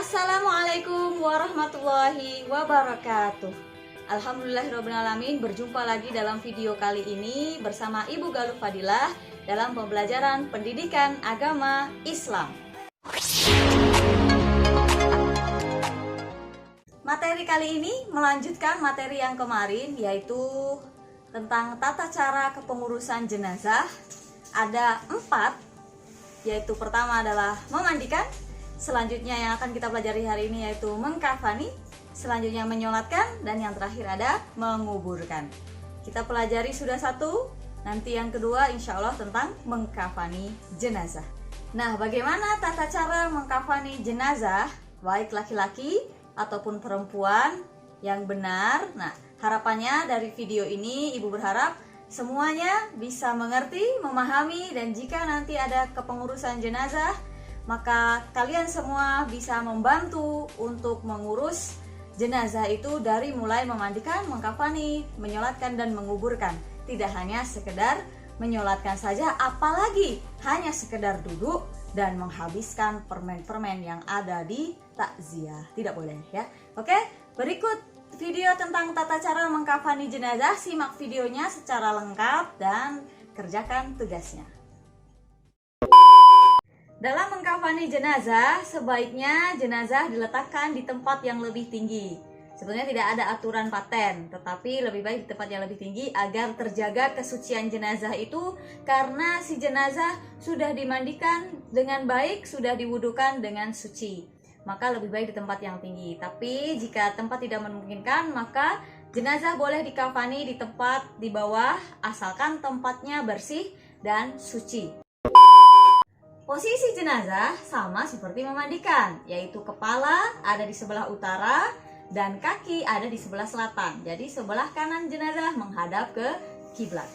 Assalamualaikum warahmatullahi wabarakatuh. Alhamdulillahirrabbilalamin, berjumpa lagi dalam video kali ini bersama Ibu Galuh Fadilah dalam pembelajaran pendidikan agama Islam. Materi kali ini melanjutkan materi yang kemarin, yaitu tentang tata cara kepengurusan jenazah. Ada 4, yaitu pertama adalah memandikan, selanjutnya yang akan kita pelajari hari ini yaitu mengkafani, selanjutnya menyolatkan, dan yang terakhir ada menguburkan. Kita pelajari sudah 1, nanti yang kedua insya Allah tentang mengkafani jenazah. Nah, bagaimana tata cara mengkafani jenazah baik laki-laki ataupun perempuan yang benar? Nah, harapannya dari video ini Ibu berharap semuanya bisa mengerti, memahami, dan jika nanti ada kepengurusan jenazah, maka kalian semua bisa membantu untuk mengurus jenazah itu dari mulai memandikan, mengkafani, menyolatkan, dan menguburkan. Tidak hanya sekedar menyolatkan saja, apalagi hanya sekedar duduk dan menghabiskan permen-permen yang ada di takziah. Tidak boleh ya. Oke, berikut video tentang tata cara mengkafani jenazah. Simak videonya secara lengkap dan kerjakan tugasnya. Dalam mengkafani jenazah, sebaiknya jenazah diletakkan di tempat yang lebih tinggi. Sebenarnya tidak ada aturan paten, tetapi lebih baik di tempat yang lebih tinggi agar terjaga kesucian jenazah itu, karena si jenazah sudah dimandikan dengan baik, sudah diwudukan dengan suci. Maka lebih baik di tempat yang tinggi. Tapi jika tempat tidak memungkinkan, maka jenazah boleh dikafani di tempat di bawah, asalkan tempatnya bersih dan suci. Posisi jenazah sama seperti memandikan, yaitu kepala ada di sebelah utara dan kaki ada di sebelah selatan. Jadi sebelah kanan jenazah menghadap ke kiblat.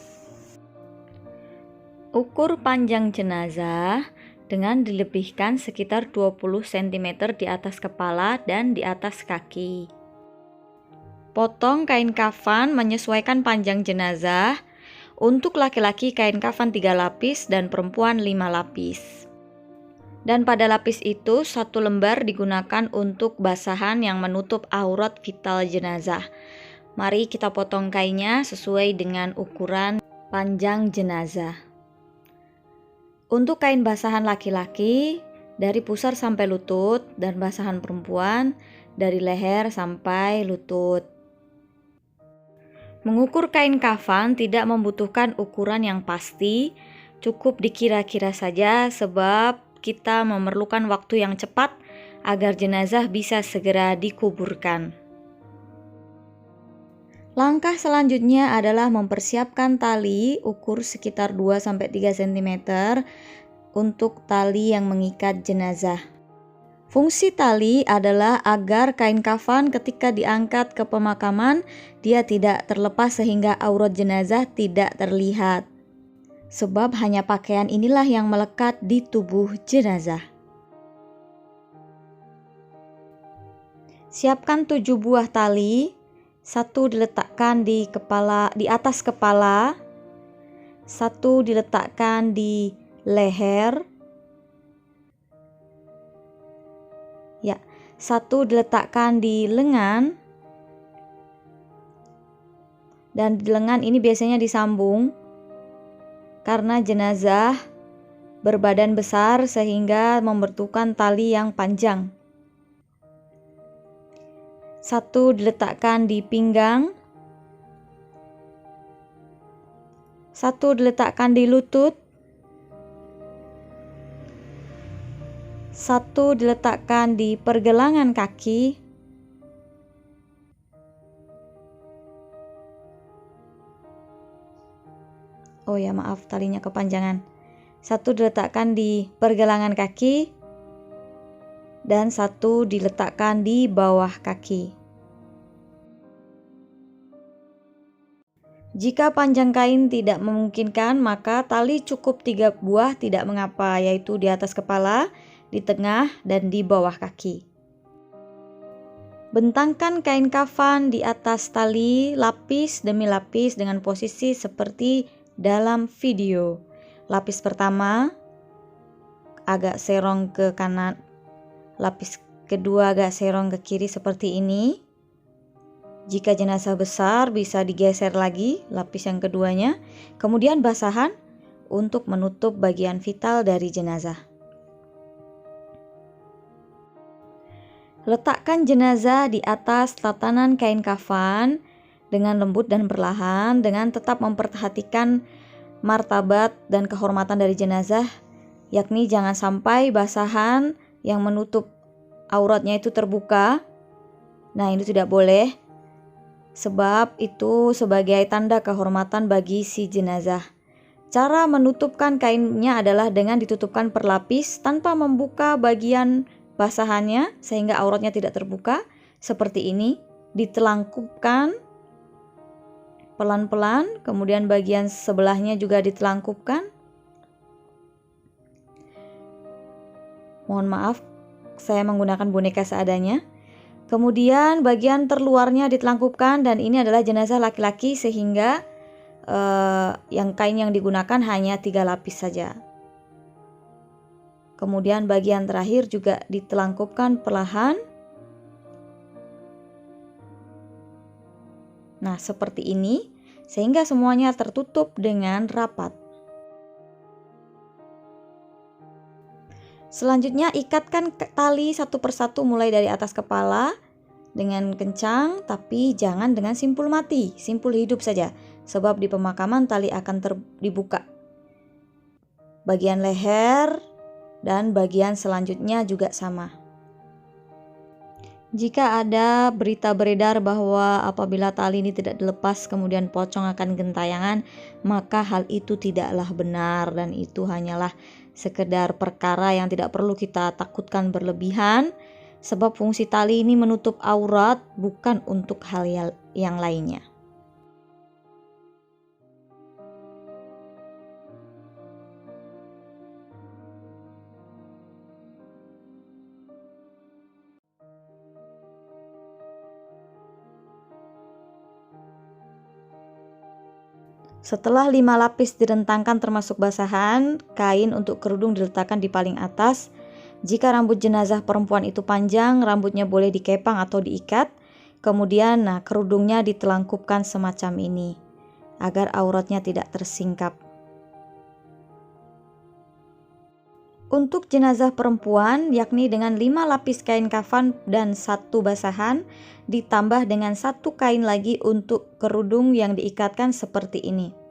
Ukur panjang jenazah dengan dilebihkan sekitar 20 cm di atas kepala dan di atas kaki. Potong kain kafan menyesuaikan panjang jenazah. Untuk laki-laki kain kafan 3 lapis dan perempuan 5 lapis. Dan pada lapis itu 1 lembar digunakan untuk basahan yang menutup aurat vital jenazah. Mari kita potong kainnya sesuai dengan ukuran panjang jenazah. Untuk kain basahan laki-laki dari pusar sampai lutut, dan basahan perempuan dari leher sampai lutut. Mengukur kain kafan tidak membutuhkan ukuran yang pasti, cukup dikira-kira saja sebab kita memerlukan waktu yang cepat agar jenazah bisa segera dikuburkan. Langkah selanjutnya adalah mempersiapkan tali ukur sekitar 2-3 cm untuk tali yang mengikat jenazah. Fungsi tali adalah agar kain kafan ketika diangkat ke pemakaman dia tidak terlepas sehingga aurat jenazah tidak terlihat. Sebab hanya pakaian inilah yang melekat di tubuh jenazah. Siapkan 7 buah tali, 1 diletakkan di atas kepala, 1 diletakkan di leher, 1 diletakkan di lengan, dan di lengan ini biasanya disambung karena jenazah berbadan besar sehingga membutuhkan tali yang panjang. 1 diletakkan di pinggang, 1 diletakkan di lutut, 1 diletakkan di pergelangan kaki, 1 talinya kepanjangan. 1 diletakkan di pergelangan kaki dan 1 diletakkan di bawah kaki. Jika panjang kain tidak memungkinkan, maka tali cukup 3 buah tidak mengapa, yaitu di atas kepala, di tengah, dan di bawah kaki. Bentangkan kain kafan di atas tali lapis demi lapis dengan posisi seperti dalam video. Lapis pertama agak serong ke kanan, lapis kedua agak serong ke kiri seperti ini. Jika jenazah besar bisa digeser lagi lapis yang keduanya. Kemudian basahan untuk menutup bagian vital dari jenazah. Letakkan jenazah di atas tatanan kain kafan dengan lembut dan perlahan, dengan tetap memperhatikan martabat dan kehormatan dari jenazah, yakni jangan sampai basahan yang menutup auratnya itu terbuka. Nah, ini tidak boleh, sebab itu sebagai tanda kehormatan bagi si jenazah. Cara menutupkan kainnya adalah dengan ditutupkan per lapis tanpa membuka bagian basahannya sehingga auratnya tidak terbuka. Seperti ini, ditelangkupkan pelan-pelan, kemudian bagian sebelahnya juga ditelangkupkan. Mohon maaf, saya menggunakan boneka seadanya. Kemudian bagian terluarnya ditelangkupkan, dan ini adalah jenazah laki-laki sehingga yang kain yang digunakan hanya 3 lapis saja. Kemudian bagian terakhir juga ditelangkupkan perlahan. Nah, seperti ini, sehingga semuanya tertutup dengan rapat. Selanjutnya, ikatkan tali satu persatu mulai dari atas kepala dengan kencang, tapi jangan dengan simpul mati, simpul hidup saja, sebab di pemakaman tali akan dibuka. Bagian leher dan bagian selanjutnya juga sama. Jika ada berita beredar bahwa apabila tali ini tidak dilepas kemudian pocong akan gentayangan, maka hal itu tidaklah benar, dan itu hanyalah sekedar perkara yang tidak perlu kita takutkan berlebihan, sebab fungsi tali ini menutup aurat, bukan untuk hal yang lainnya. Setelah 5 lapis direntangkan termasuk basahan, kain untuk kerudung diletakkan di paling atas. Jika rambut jenazah perempuan itu panjang, rambutnya boleh dikepang atau diikat. Kemudian kerudungnya ditelangkupkan semacam ini agar auratnya tidak tersingkap. Untuk jenazah perempuan, yakni dengan 5 lapis kain kafan dan 1 basahan, ditambah dengan 1 kain lagi untuk kerudung yang diikatkan seperti ini.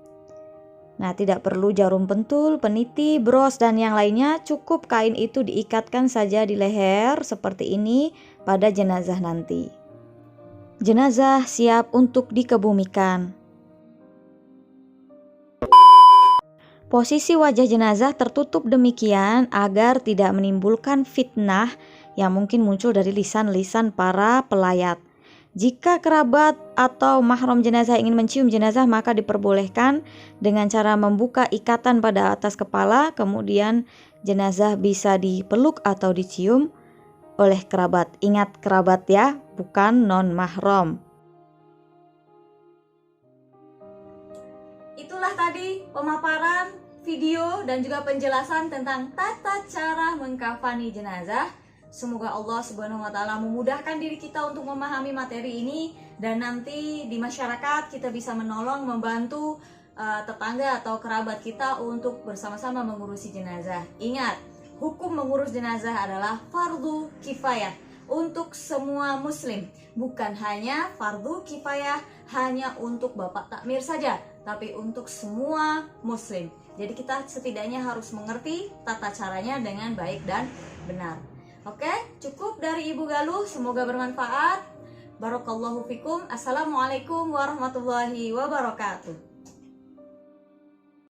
Nah, tidak perlu jarum pentul, peniti, bros, dan yang lainnya. Cukup kain itu diikatkan saja di leher seperti ini pada jenazah nanti. Jenazah siap untuk dikebumikan. Posisi wajah jenazah tertutup demikian agar tidak menimbulkan fitnah yang mungkin muncul dari lisan-lisan para pelayat. Jika kerabat atau mahram jenazah ingin mencium jenazah, maka diperbolehkan dengan cara membuka ikatan pada atas kepala, kemudian jenazah bisa dipeluk atau dicium oleh kerabat. Ingat, kerabat ya, bukan non mahram. Itulah tadi pemaparan video dan juga penjelasan tentang tata cara mengkafani jenazah. Semoga Allah Subhanahu wa taala memudahkan diri kita untuk memahami materi ini, dan nanti di masyarakat kita bisa menolong, membantu tetangga atau kerabat kita untuk bersama-sama mengurusi jenazah. Ingat, hukum mengurus jenazah adalah fardu kifayah untuk semua muslim, bukan hanya fardu kifayah hanya untuk bapak takmir saja, tapi untuk semua muslim. Jadi kita setidaknya harus mengerti tata caranya dengan baik dan benar. Oke, cukup dari Ibu Galuh, semoga bermanfaat. Barakallahu fikum. Assalamualaikum warahmatullahi wabarakatuh.